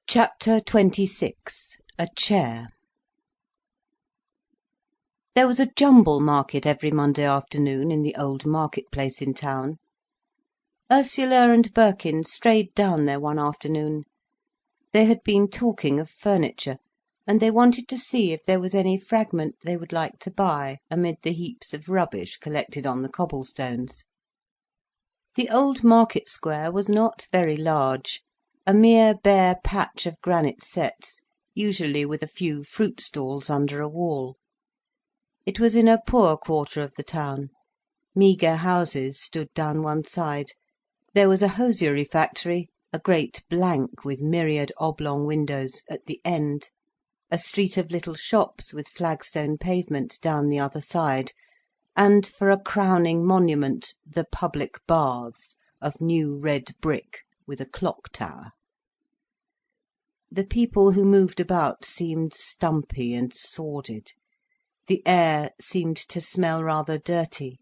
Chapter 26. A Chair. There was a jumble market every Monday afternoon in the old market-place in town. Ursula and Birkin strayed down there one afternoon. They had been talking of furniture, and they wanted to see if there was any fragment they would like to buy amid the heaps of rubbish collected on the cobblestones. The old market square was not very large, a mere bare patch of granite setts, usually with a few fruit stalls under a wall. It was in a poor quarter of the town. Meagre houses stood down one side. There was a hosiery factory, a great blank with myriad oblong windows, at the end, a street of little shops with flagstone pavement down the other side, and, for a crowning monument, the public baths, of new red brick, with a clock tower. The people who moved about seemed stumpy and sordid. The air seemed to smell rather dirty.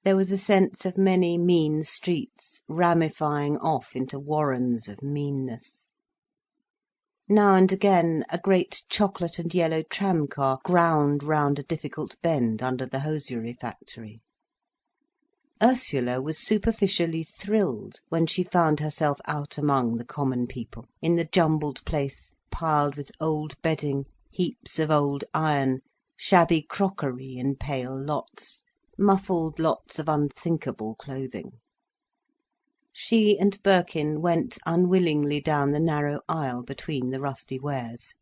There was a sense of many mean streets ramifying off into warrens of meanness. Now and again a great chocolate and yellow tram-car ground round a difficult bend under the hosiery factory. Ursula was superficially thrilled when she found herself out among the common people, in the jumbled place piled with old bedding, heaps of old iron, shabby crockery in pale lots, muffled lots of unthinkable clothing. She and Birkin went unwillingly down the narrow aisle between the rusty wares.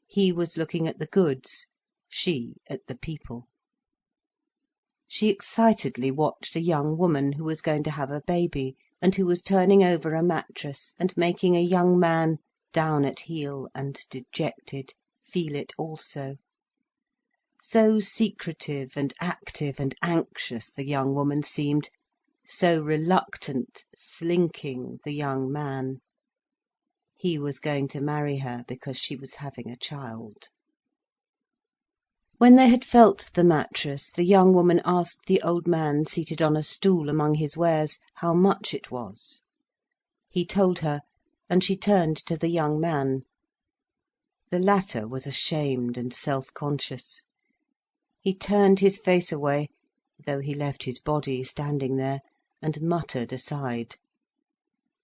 He was looking at the goods, she at the people. She excitedly watched a young woman who was going to have a baby, and who was turning over a mattress and making a young man, down at heel and dejected, feel it also. So secretive and active and anxious the young woman seemed, so reluctant, slinking, the young man. He was going to marry her because she was having a child. When they had felt the mattress, the young woman asked the old man seated on a stool among his wares how much it was. He told her, and she turned to the young man. The latter was ashamed and self-conscious. He turned his face away, though he left his body standing there, and muttered aside.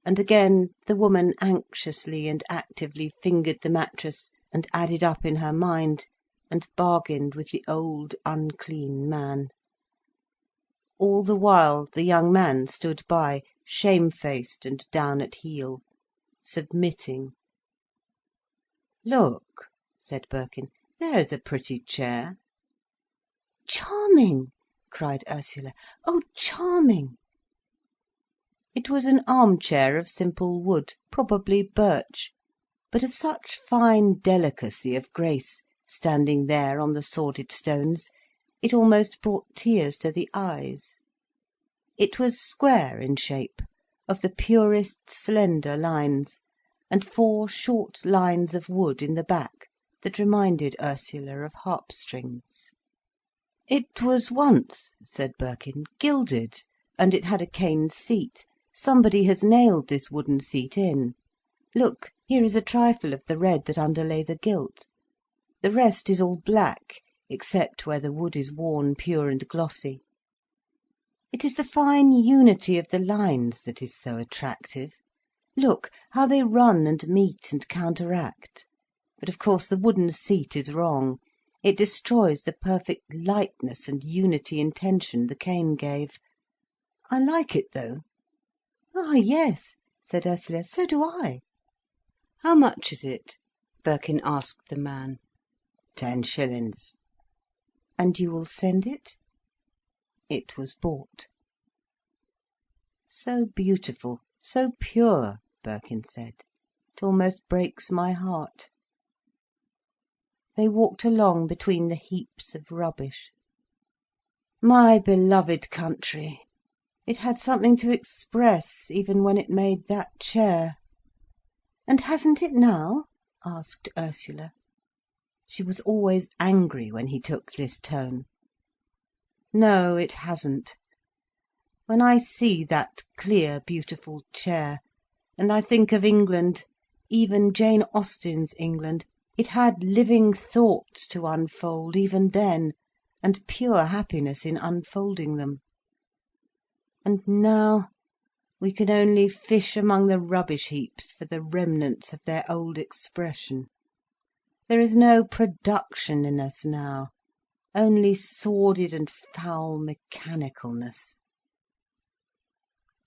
And again the woman anxiously and actively fingered the mattress, and added up in her mind, and bargained with the old unclean man. All the while the young man stood by, shamefaced and down at heel, submitting. "Look," said Birkin, "there is a pretty chair." "Charming!" cried Ursula. "Oh, charming!" It was an arm-chair of simple wood, probably birch, but of such fine delicacy of grace, standing there on the sordid stones, it almost brought tears to the eyes. It was square in shape, of the purest slender lines, and 4 short lines of wood in the back that reminded Ursula of harp-strings. "It was once," said Birkin, "gilded, and it had a cane seat. Somebody has nailed this wooden seat in. Look, here is a trifle of the red that underlay the gilt. The rest is all black, except where the wood is worn pure and glossy. It is the fine unity of the lines that is so attractive. Look, how they run and meet and counteract. But of course the wooden seat is wrong. It destroys the perfect lightness and unity in tension the cane gave. I like it, though." "Ah, yes," said Ursula, "so do I." "How much is it?" Birkin asked the man. 10 shillings. "And you will send it?" It was bought. "So beautiful, so pure," Birkin said. "It almost breaks my heart." They walked along between the heaps of rubbish. My beloved country! It had something to express, even when it made that chair. "And hasn't it now?" asked Ursula. She was always angry when he took this tone. "No, it hasn't. When I see that clear, beautiful chair, and I think of England, even Jane Austen's England, it had living thoughts to unfold even then, and pure happiness in unfolding them. And now we can only fish among the rubbish heaps for the remnants of their old expression. There is no production in us now, only sordid and foul mechanicalness."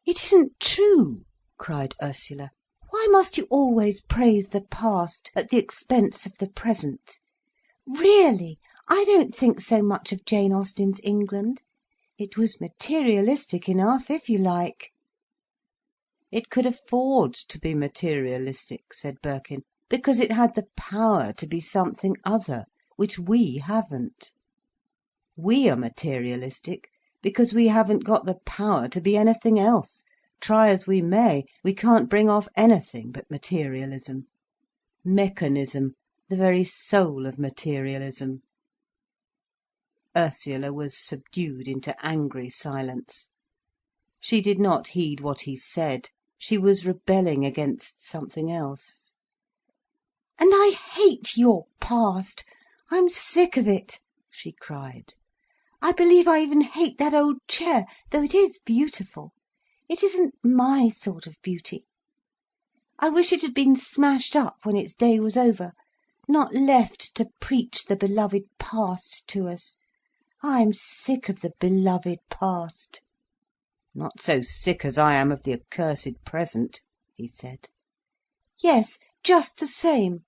"It isn't true," cried Ursula. "Why must you always praise the past at the expense of the present? Really, I don't think so much of Jane Austen's England. It was materialistic enough, if you like." "It could afford to be materialistic," said Birkin, "because it had the power to be something other, which we haven't. We are materialistic because we haven't got the power to be anything else. Try as we may, we can't bring off anything but materialism. Mechanism, the very soul of materialism." Ursula was subdued into angry silence. She did not heed what he said. She was rebelling against something else. "And I hate your past. I'm sick of it," she cried. "I believe I even hate that old chair, though it is beautiful. It isn't my sort of beauty. I wish it had been smashed up when its day was over, not left to preach the beloved past to us. I'm sick of the beloved past." "Not so sick as I am of the accursed present," he said. "Yes, just the same.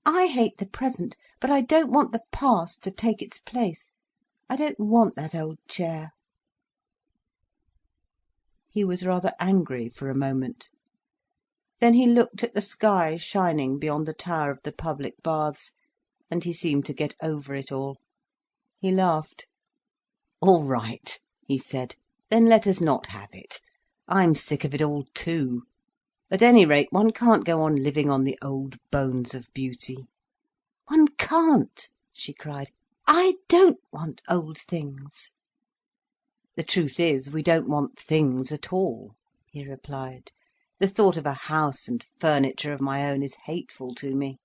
I hate the present, but I don't want the past to take its place. I don't want that old chair." He was rather angry for a moment. Then he looked at the sky shining beyond the tower of the public baths, and he seemed to get over it all. He laughed. "All right," he said, "then let us not have it. I'm sick of it all too. At any rate, one can't go on living on the old bones of beauty." "One can't," she cried. "I don't want old things." "The truth is, we don't want things at all," he replied. "The thought of a house and furniture of my own is hateful to me."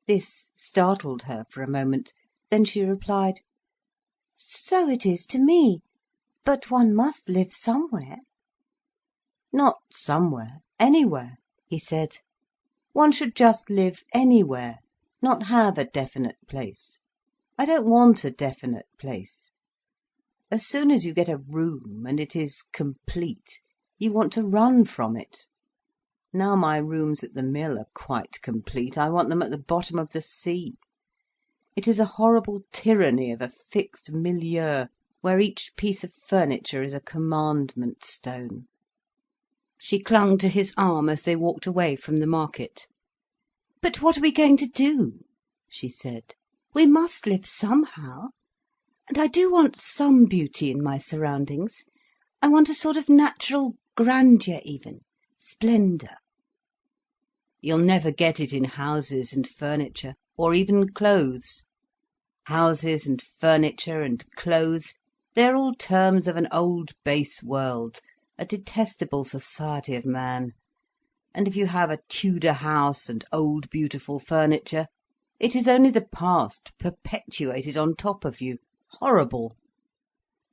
This startled her for a moment. Then she replied, "So it is to me. But one must live somewhere." "Not somewhere, anywhere," he said. "One should just live anywhere, not have a definite place. I don't want a definite place. As soon as you get a room, and it is complete, you want to run from it. Now my rooms at the mill are quite complete, I want them at the bottom of the sea. It is a horrible tyranny of a fixed milieu, where each piece of furniture is a commandment stone." She clung to his arm as they walked away from the market. "But what are we going to do?" she said. "We must live somehow. And I do want some beauty in my surroundings. I want a sort of natural grandeur even, splendour." "You'll never get it in houses and furniture, or even clothes. Houses and furniture and clothes, they're all terms of an old base world, a detestable society of man. And if you have a Tudor house and old beautiful furniture, it is only the past perpetuated on top of you. Horrible.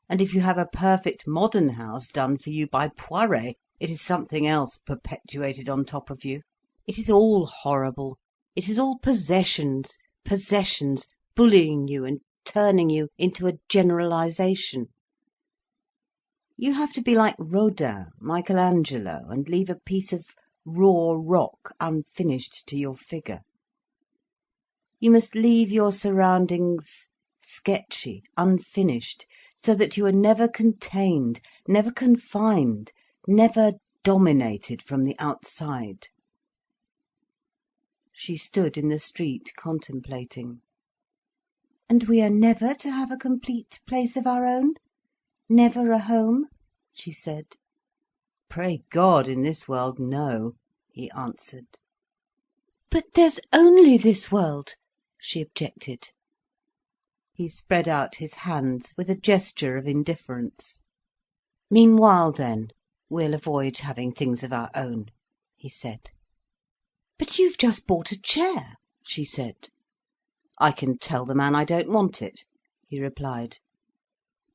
And if you have a perfect modern house done for you by Poiret, it is something else perpetuated on top of you. It is all horrible. It is all possessions, possessions, bullying you and turning you into a generalisation. You have to be like Rodin, Michelangelo, and leave a piece of raw rock unfinished to your figure. You must leave your surroundings sketchy, unfinished, so that you are never contained, never confined, never dominated from the outside. She stood in the street contemplating. "And we are never to have a complete place of our own? Never a home?" she said. "Pray God, in this world, no," he answered. "But there's only this world," she objected. He spread out his hands with a gesture of indifference. "Meanwhile then, we'll avoid having things of our own," he said. "But you've just bought a chair," she said. "I can tell the man I don't want it," he replied.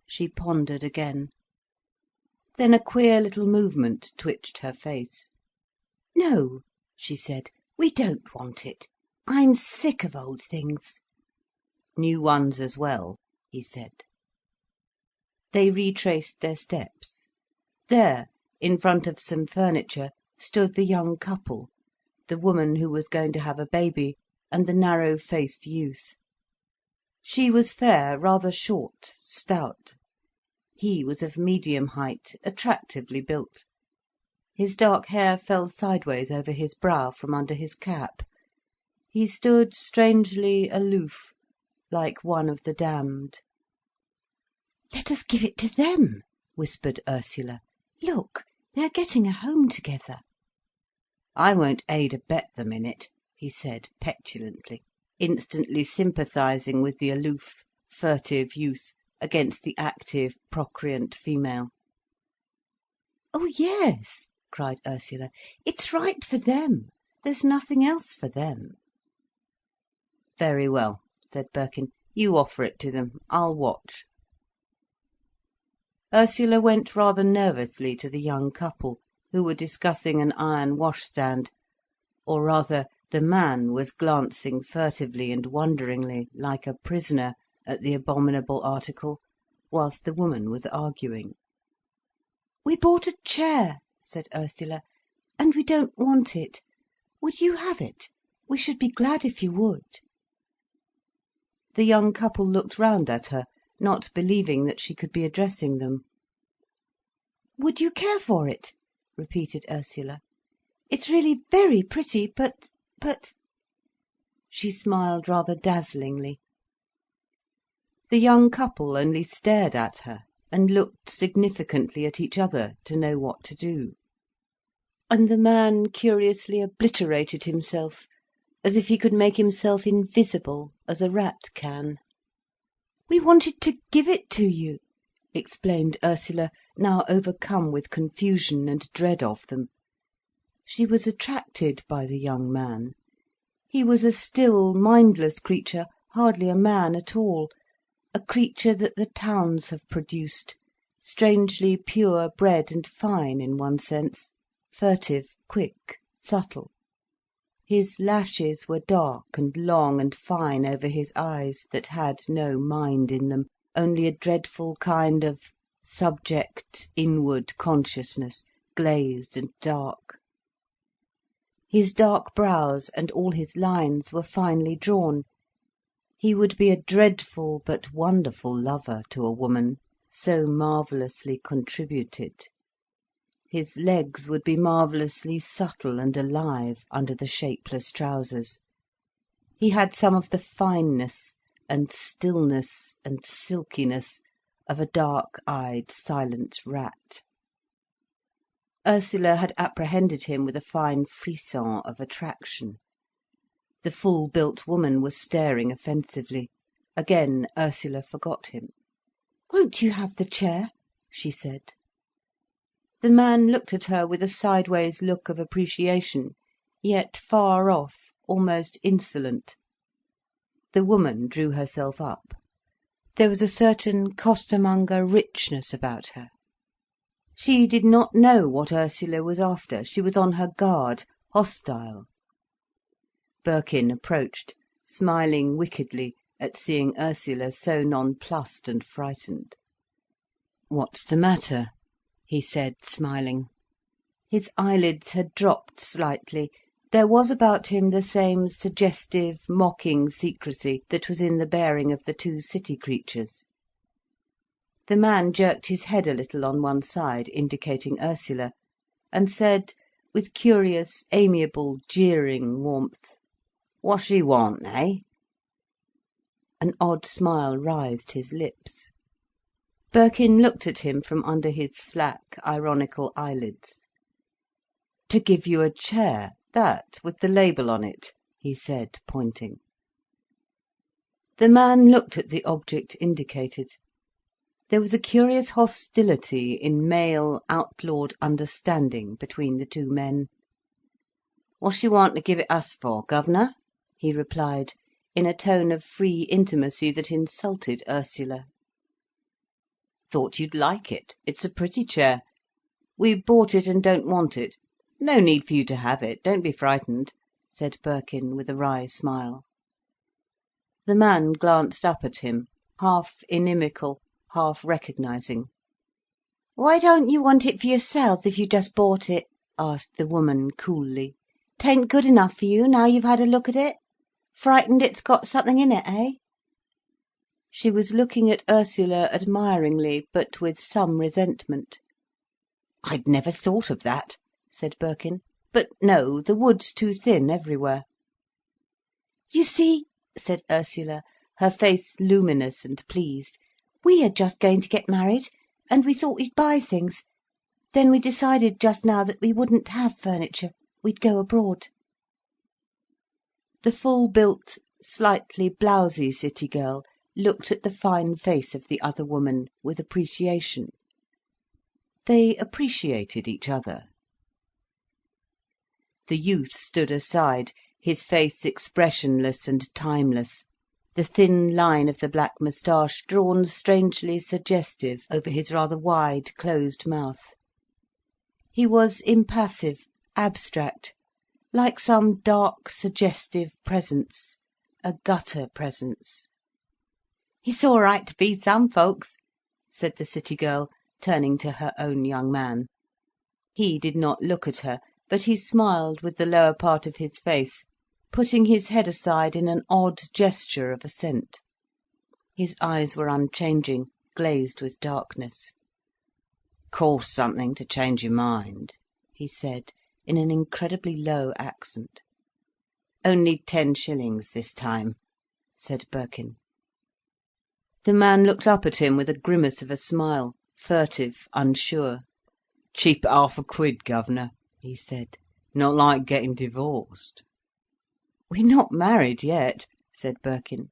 She pondered again. Then a queer little movement twitched her face. "No," she said, "we don't want it. I'm sick of old things." "New ones as well," he said. They retraced their steps. There, in front of some furniture, stood the young couple, the woman who was going to have a baby, and the narrow-faced youth. She was fair, rather short, stout. He was of medium height, attractively built. His dark hair fell sideways over his brow from under his cap. He stood strangely aloof, like one of the damned. "Let us give it to them," whispered Ursula. "Look, they're getting a home together." "I won't aid abet them in it," he said petulantly, instantly sympathising with the aloof, furtive youth against the active, procreant female. "Oh yes," cried Ursula, "it's right for them. There's nothing else for them." "Very well," said Birkin. "You offer it to them. I'll watch." Ursula went rather nervously to the young couple, who were discussing an iron washstand, or rather, the man was glancing furtively and wonderingly, like a prisoner, at the abominable article, whilst the woman was arguing. "We bought a chair," said Ursula, "and we don't want it. Would you have it? We should be glad if you would." The young couple looked round at her, not believing that she could be addressing them. "Would you care for it?" repeated Ursula. "It's really very pretty, but—" She smiled rather dazzlingly. The young couple only stared at her, and looked significantly at each other, to know what to do. And the man curiously obliterated himself, as if he could make himself invisible, as a rat can. "We wanted to give it to you," explained Ursula, now overcome with confusion and dread of them. She was attracted by the young man. He was a still, mindless creature, hardly a man at all, a creature that the towns have produced, strangely pure bred and fine in one sense, furtive, quick, subtle. His lashes were dark and long and fine over his eyes, that had no mind in them, only a dreadful kind of subject, inward consciousness, glazed and dark. His dark brows and all his lines were finely drawn. He would be a dreadful but wonderful lover to a woman, so marvellously contributed. His legs would be marvellously subtle and alive under the shapeless trousers. He had some of the fineness and stillness and silkiness of a dark-eyed, silent rat. Ursula had apprehended him with a fine frisson of attraction. The full-built woman was staring offensively. Again Ursula forgot him. "Won't you have the chair?" she said. The man looked at her with a sideways look of appreciation, yet far off, almost insolent. The woman drew herself up. There was a certain costermonger richness about her. She did not know what Ursula was after. She was on her guard, hostile. Birkin approached, smiling wickedly at seeing Ursula so nonplussed and frightened. "What's the matter?" he said, smiling. His eyelids had dropped slightly. There was about him the same suggestive, mocking secrecy that was in the bearing of the two city creatures. The man jerked his head a little on one side, indicating Ursula, and said, with curious, amiable, jeering warmth, "What she want, eh?" An odd smile writhed his lips. Birkin looked at him from under his slack, ironical eyelids. "To give you a chair, that, with the label on it," he said, pointing. The man looked at the object indicated. There was a curious hostility in male, outlawed understanding between the two men. "What's she want to give it us for, guv'nor?" he replied, in a tone of free intimacy that insulted Ursula. "Thought you'd like it. It's a pretty chair. We bought it and don't want it. No need for you to have it, don't be frightened," said Birkin, with a wry smile. The man glanced up at him, half inimical, half recognising. "Why don't you want it for yourselves, if you just bought it?" asked the woman coolly. "'Tain't good enough for you, now you've had a look at it? Frightened it's got something in it, eh?" She was looking at Ursula admiringly, but with some resentment. "I'd never thought of that," said Birkin. "But no, the wood's too thin everywhere." "You see," said Ursula, her face luminous and pleased, "we are just going to get married, and we thought we'd buy things. Then we decided just now that we wouldn't have furniture, we'd go abroad." The full-built, slightly blousy city girl looked at the fine face of the other woman with appreciation. They appreciated each other. The youth stood aside, his face expressionless and timeless, the thin line of the black moustache drawn strangely suggestive over his rather wide, closed mouth. He was impassive, abstract, like some dark, suggestive presence, a gutter presence. "It's all right to be some folks," said the city girl, turning to her own young man. He did not look at her, but he smiled with the lower part of his face, putting his head aside in an odd gesture of assent. His eyes were unchanging, glazed with darkness. "Cost something to change your mind," he said, in an incredibly low accent. "Only 10 shillings this time," said Birkin. The man looked up at him with a grimace of a smile, furtive, unsure. "Cheap at half a quid, guv'nor," he said. "Not like getting divorced." "We're not married yet," said Birkin.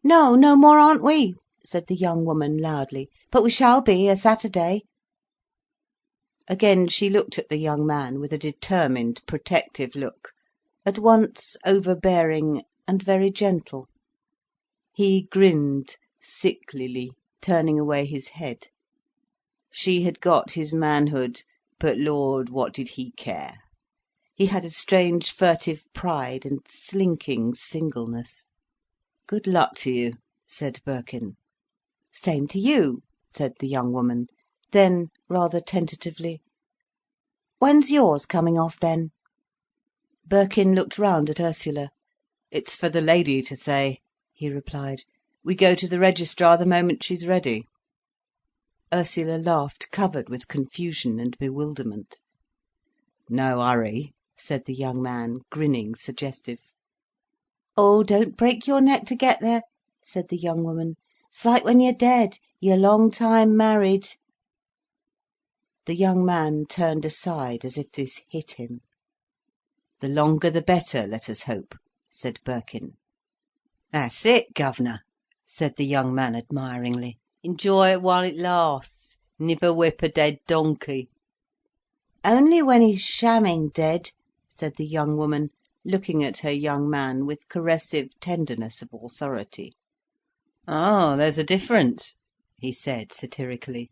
"No, no more aren't we," said the young woman loudly. "But we shall be Saturday." Again she looked at the young man with a determined, protective look, at once overbearing and very gentle. He grinned sicklily, turning away his head. She had got his manhood, but Lord, what did he care? He had a strange furtive pride and slinking singleness. "Good luck to you," said Birkin. "Same to you," said the young woman. Then, rather tentatively, "When's yours coming off, then?" Birkin looked round at Ursula. "It's for the lady to say," he replied. "We go to the registrar the moment she's ready." Ursula laughed, covered with confusion and bewilderment. "No hurry," said the young man, grinning suggestive. "Oh, don't break your neck to get there," said the young woman. "It's like when you're dead, you're long time married." The young man turned aside as if this hit him. "The longer the better, let us hope," said Birkin. "That's it, guv'nor," said the young man admiringly. "Enjoy it while it lasts. Niver whip a dead donkey." "Only when he's shamming dead," said the young woman, looking at her young man with caressive tenderness of authority. "Oh, there's a difference," he said satirically.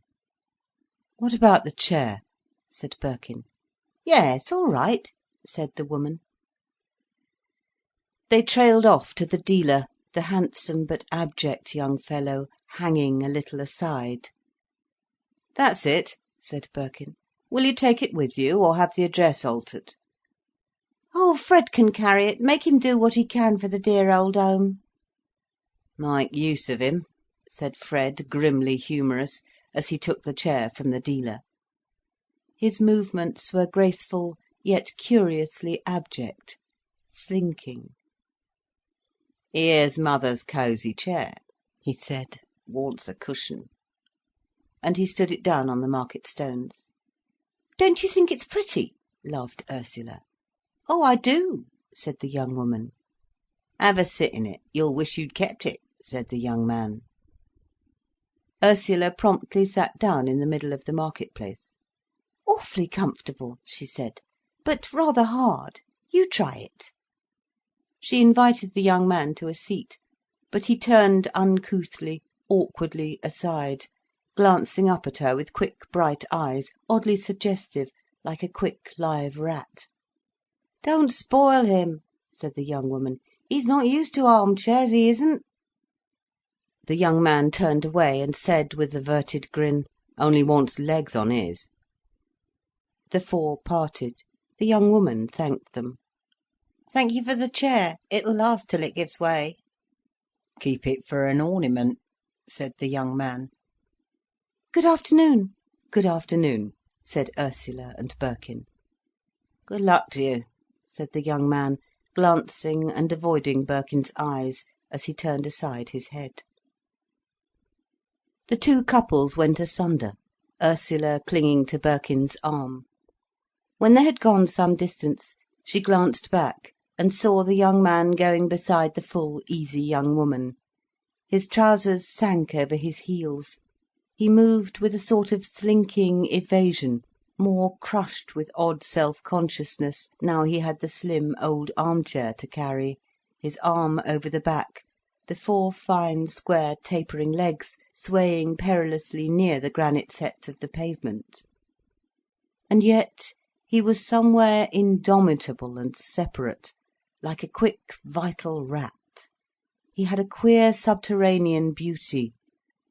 "What about the chair?" said Birkin. "Yes, all right," said the woman. They trailed off to the dealer, the handsome but abject young fellow hanging a little aside. "That's it," said Birkin. "Will you take it with you, or have the address altered?" "Oh, Fred can carry it. Make him do what he can for the dear old home." "Make use of him," said Fred, grimly humorous, as he took the chair from the dealer. His movements were graceful, yet curiously abject, slinking. "Here's mother's cosy chair," he said. "Wants a cushion." And he stood it down on the market stones. "Don't you think it's pretty?" laughed Ursula. "Oh, I do," said the young woman. "Have a sit in it. You'll wish you'd kept it," said the young man. Ursula promptly sat down in the middle of the market-place. "Awfully comfortable," she said, "but rather hard. You try it." She invited the young man to a seat, but he turned uncouthly, awkwardly aside, glancing up at her with quick bright eyes, oddly suggestive, like a quick live rat. "Don't spoil him," said the young woman. "He's not used to armchairs, he isn't." The young man turned away and said with averted grin, "Only wants legs on his." The four parted. The young woman thanked them. "Thank you for the chair. It'll last till it gives way." "Keep it for an ornament," said the young man. "Good afternoon." "Good afternoon," said Ursula and Birkin. "Good luck to you," said the young man, glancing and avoiding Birkin's eyes as he turned aside his head. The two couples went asunder, Ursula clinging to Birkin's arm. When they had gone some distance, she glanced back and saw the young man going beside the full, easy young woman. His trousers sank over his heels. He moved with a sort of slinking evasion, more crushed with odd self-consciousness, now he had the slim old armchair to carry, his arm over the back, the four fine square tapering legs swaying perilously near the granite sets of the pavement. And yet he was somewhere indomitable and separate, like a quick vital rat. He had a queer subterranean beauty,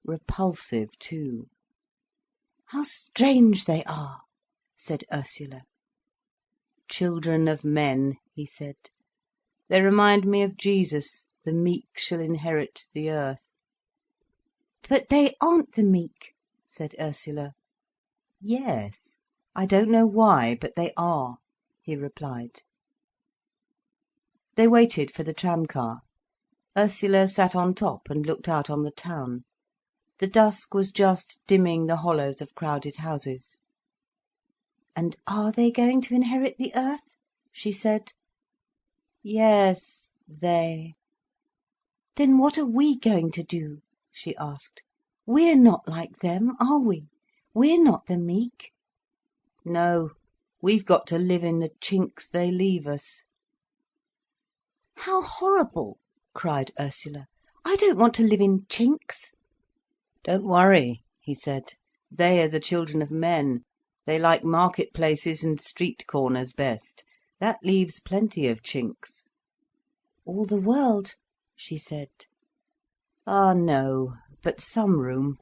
repulsive too. "How strange they are," said Ursula. "Children of men," he said. "They remind me of Jesus, the meek shall inherit the earth." "But they aren't the meek," said Ursula. "Yes, I don't know why, but they are," he replied. They waited for the tram-car. Ursula sat on top and looked out on the town. The dusk was just dimming the hollows of crowded houses. "And are they going to inherit the earth?" she said. "Yes, they." "Then what are we going to do?" she asked. "We're not like them, are we? We're not the meek." "No, we've got to live in the chinks they leave us." "How horrible!" cried Ursula. "I don't want to live in chinks." "Don't worry," he said. "They are the children of men. They like market-places and street corners best. That leaves plenty of chinks." "All the world," she said. "Ah no, but some room."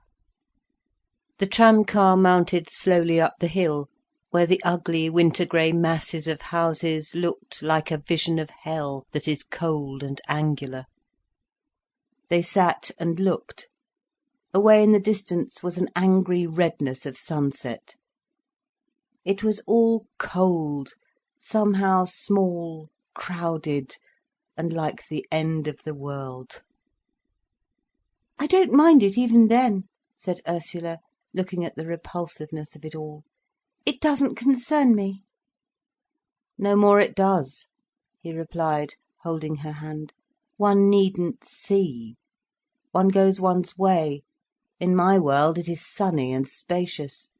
The tram-car mounted slowly up the hill, where the ugly winter-grey masses of houses looked like a vision of hell that is cold and angular. They sat and looked. Away in the distance was an angry redness of sunset. It was all cold, somehow small, crowded, and like the end of the world. "I don't mind it even then," said Ursula, looking at the repulsiveness of it all. "It doesn't concern me." "No more it does," he replied, holding her hand. "One needn't see. One goes one's way. In my world it is sunny and spacious."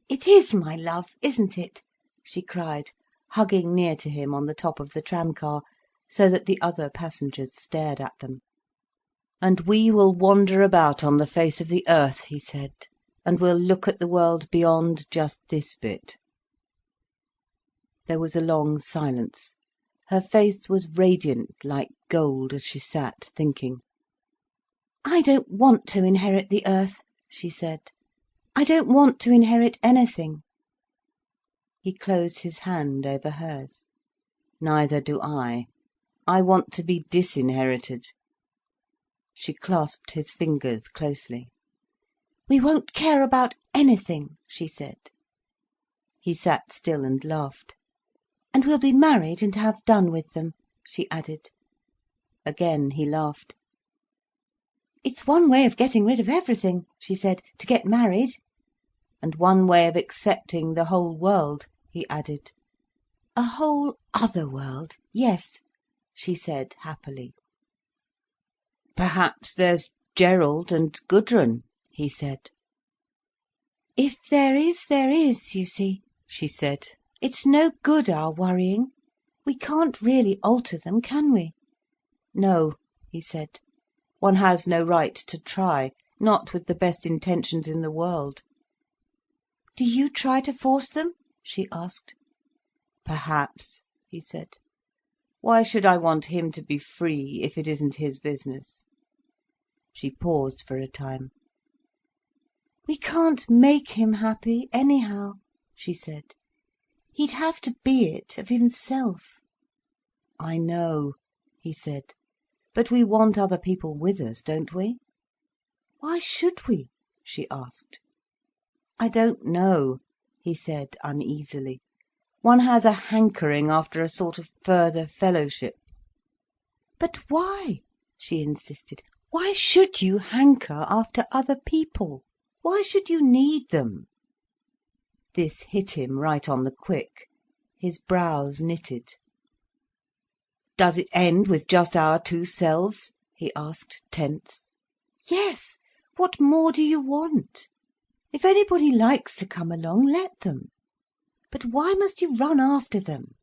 "It is, my love, isn't it?" she cried, hugging near to him on the top of the tram-car, so that the other passengers stared at them. "And we will wander about on the face of the earth," he said, "and we'll look at the world beyond just this bit." There was a long silence. Her face was radiant like gold as she sat thinking. "I don't want to inherit the earth," she said. "I don't want to inherit anything." He closed his hand over hers. "Neither do I. I want to be disinherited." She clasped his fingers closely. "We won't care about anything," she said. He sat still and laughed. "And we'll be married and have done with them," she added. Again he laughed. "It's one way of getting rid of everything," she said, "to get married." "And one way of accepting the whole world," he added. "A whole other world, yes," she said happily. "Perhaps there's Gerald and Gudrun," he said. "If there is, there is, you see," she said. "It's no good our worrying. We can't really alter them, can we?" "No," he said. "One has no right to try, not with the best intentions in the world." "Do you try to force them?" she asked. "Perhaps," he said. "Why should I want him to be free, if it isn't his business?" She paused for a time. "We can't make him happy, anyhow," she said. "He'd have to be it, of himself." "I know," he said. "But we want other people with us, don't we?" "Why should we?" she asked. "I don't know," he said uneasily. "One has a hankering after a sort of further fellowship." "But why?" she insisted. "Why should you hanker after other people? Why should you need them?" This hit him right on the quick. His brows knitted. "Does it end with just our two selves?" he asked, tense. "Yes. What more do you want? If anybody likes to come along, let them. But why must you run after them?"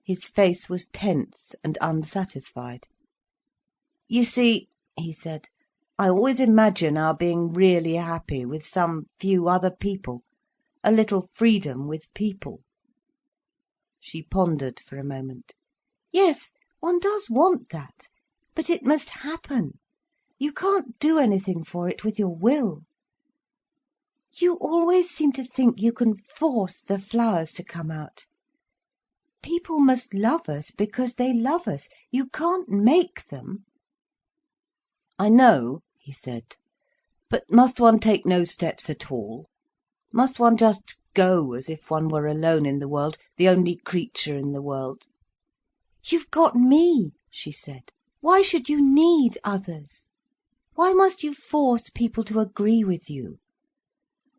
His face was tense and unsatisfied. "You see," he said, "I always imagine our being really happy with some few other people, a little freedom with people." She pondered for a moment. "Yes, one does want that. But it must happen. You can't do anything for it with your will. You always seem to think you can force the flowers to come out. People must love us because they love us. You can't make them." "I know," he said. "But must one take no steps at all? Must one just go as if one were alone in the world, the only creature in the world?" "You've got me," she said. "Why should you need others? Why must you force people to agree with you?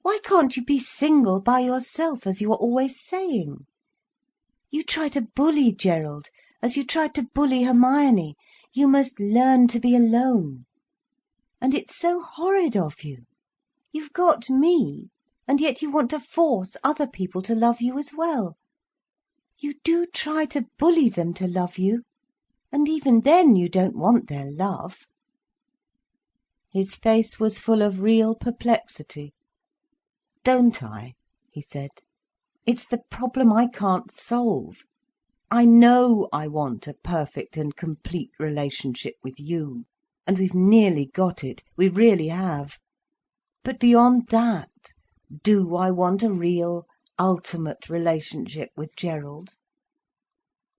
Why can't you be single by yourself, as you are always saying? You try to bully Gerald, as you tried to bully Hermione. You must learn to be alone. And it's so horrid of you. You've got me, and yet you want to force other people to love you as well. You do try to bully them to love you, and even then you don't want their love." His face was full of real perplexity. "Don't I?" he said. "It's the problem I can't solve. I know I want a perfect and complete relationship with you, and we've nearly got it, we really have. But beyond that, do I want a real, ultimate relationship with Gerald?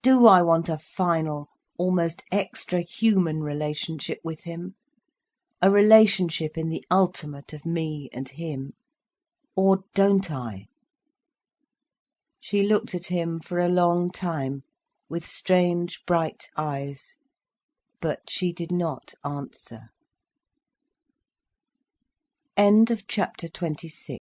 Do I want a final, almost extra-human relationship with him? A relationship in the ultimate of me and him? Or don't I?" She looked at him for a long time, with strange bright eyes. But she did not answer. Chapter 27